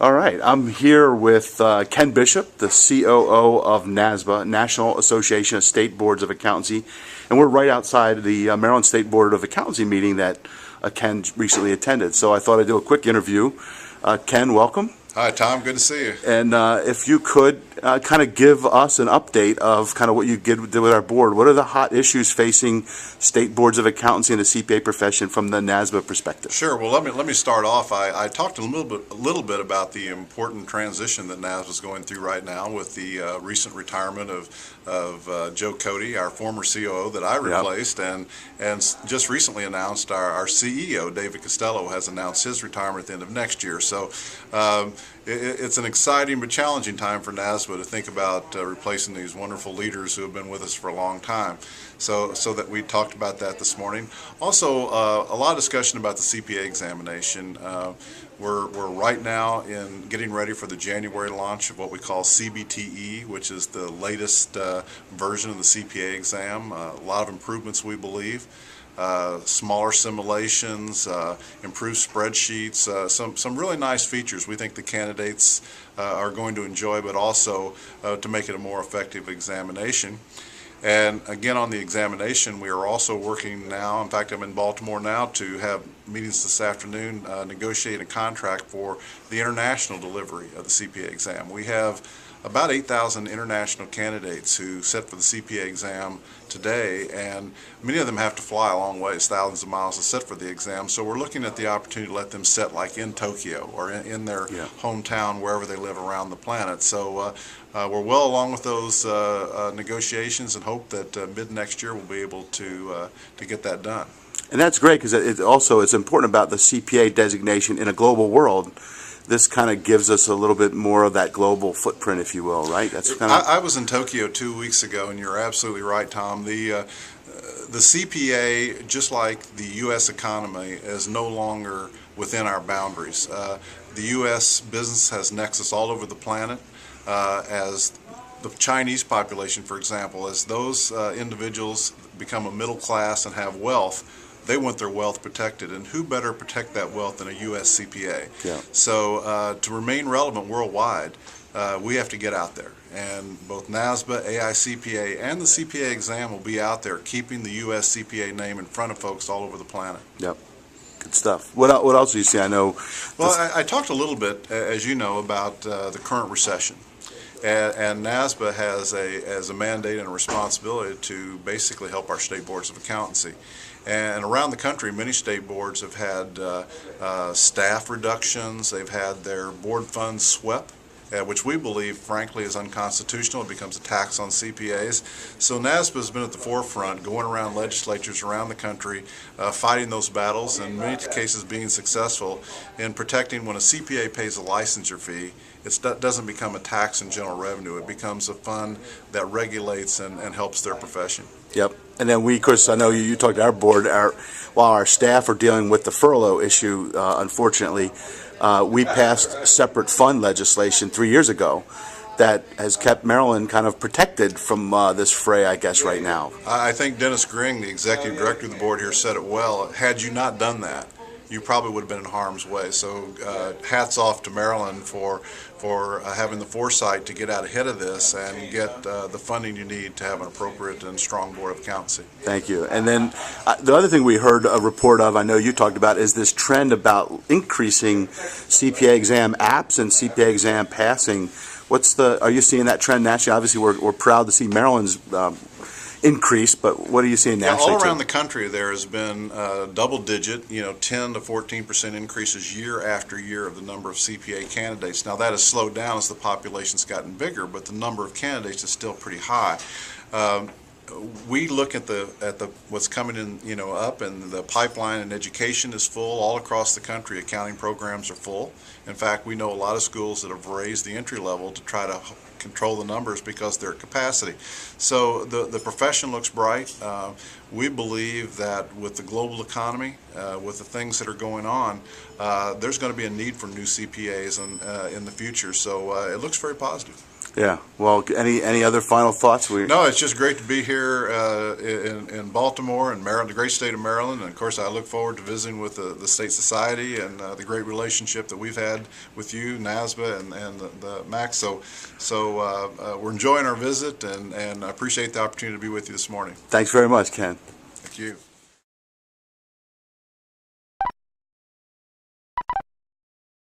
All right, I'm here with Ken Bishop, the COO of NASBA, National Association of State Boards of Accountancy, and we're right outside the Maryland State Board of Accountancy meeting that Ken recently attended. So I thought I'd do a quick interview. Ken, welcome. Hi, Tom. Good to see you. And if you could kind of give us an update of kind of what you did with our board. What are the hot issues facing state boards of accountancy and the CPA profession from the NASBA perspective? Sure. Well, let me start off. I talked a little bit about the important transition that NASBA is going through right now with the recent retirement of Joe Cody, our former COO that I replaced, and just recently announced our CEO, David Costello, has announced his retirement at the end of next year. So it's an exciting but challenging time for NASBA to think about replacing these wonderful leaders who have been with us for a long time. So that we talked about that this morning. Also, a lot of discussion about the CPA examination. We're right now in getting ready for the January launch of what we call CBTE, which is the latest version of the CPA exam. A lot of improvements, we believe. Smaller simulations, improved spreadsheets, some really nice features we think the candidates are going to enjoy, but also to make it a more effective examination. And again, on the examination, we are also working now, in fact I'm in Baltimore now, to have meetings this afternoon negotiate a contract for the international delivery of the CPA exam. We have about 8,000 international candidates who sit for the CPA exam today, and many of them have to fly a long ways, thousands of miles to sit for the exam. So we're looking at the opportunity to let them sit like in Tokyo or in their hometown, wherever they live around the planet. So we're well along with those negotiations and hope that mid next year we'll be able to get that done. And that's great because it's important about the CPA designation in a global world. This kind of gives us a little bit more of that global footprint, if you will, right? That's kind of. I was in Tokyo 2 weeks ago, and you're absolutely right, Tom. The CPA, just like the U.S. economy, is no longer within our boundaries. The U.S. business has nexus all over the planet. As the Chinese population, for example, as those individuals become a middle class and have wealth, they want their wealth protected, and who better protect that wealth than a U.S. CPA? Yeah. So to remain relevant worldwide, we have to get out there, and both NASBA, AICPA, and the CPA exam will be out there keeping the U.S. CPA name in front of folks all over the planet. Yep. Good stuff. What else do you see? I know. Well, I talked a little bit, as you know, about the current recession. And NASBA has a mandate and a responsibility to basically help our state boards of accountancy. And around the country, many state boards have had staff reductions. They've had their board funds swept, which we believe, frankly, is unconstitutional. It becomes a tax on CPAs. So NASBA has been at the forefront, going around legislatures around the country, fighting those battles, and in many cases being successful in protecting when a CPA pays a licensure fee. It doesn't become a tax in general revenue. It becomes a fund that regulates and helps their profession. Yep. And then we, of course, I know you talked to our board, while our staff are dealing with the furlough issue, unfortunately, we passed separate fund legislation 3 years ago that has kept Maryland kind of protected from this fray, I guess, right now. I think Dennis Gring, the executive director of the board here, said it well. Had you not done that, you probably would have been in harm's way. So hats off to Maryland for having the foresight to get out ahead of this and get the funding you need to have an appropriate and strong board of accountancy. Thank you. And then the other thing we heard a report of, I know you talked about, is this trend about increasing CPA exam apps and CPA exam passing. Are you seeing that trend nationally? Obviously, we're proud to see Maryland's increase, but what are you seeing nationally? All around the country there has been double-digit, 10 to 14% increases year after year of the number of CPA candidates. Now that has slowed down as the population's gotten bigger, but the number of candidates is still pretty high. We look at what's coming in, up, and the pipeline in education is full all across the country. Accounting programs are full. In fact, we know a lot of schools that have raised the entry level to try to control the numbers because they're at capacity. So the profession looks bright. We believe that with the global economy, with the things that are going on, there's going to be a need for new CPAs in the future. So it looks very positive. Yeah. Well, any other final thoughts? No, it's just great to be here in Baltimore and Maryland, the great state of Maryland. And of course, I look forward to visiting with the State Society and the great relationship that we've had with you, NASBA, and the MAC. So we're enjoying our visit, and I appreciate the opportunity to be with you this morning. Thanks very much, Ken. Thank you.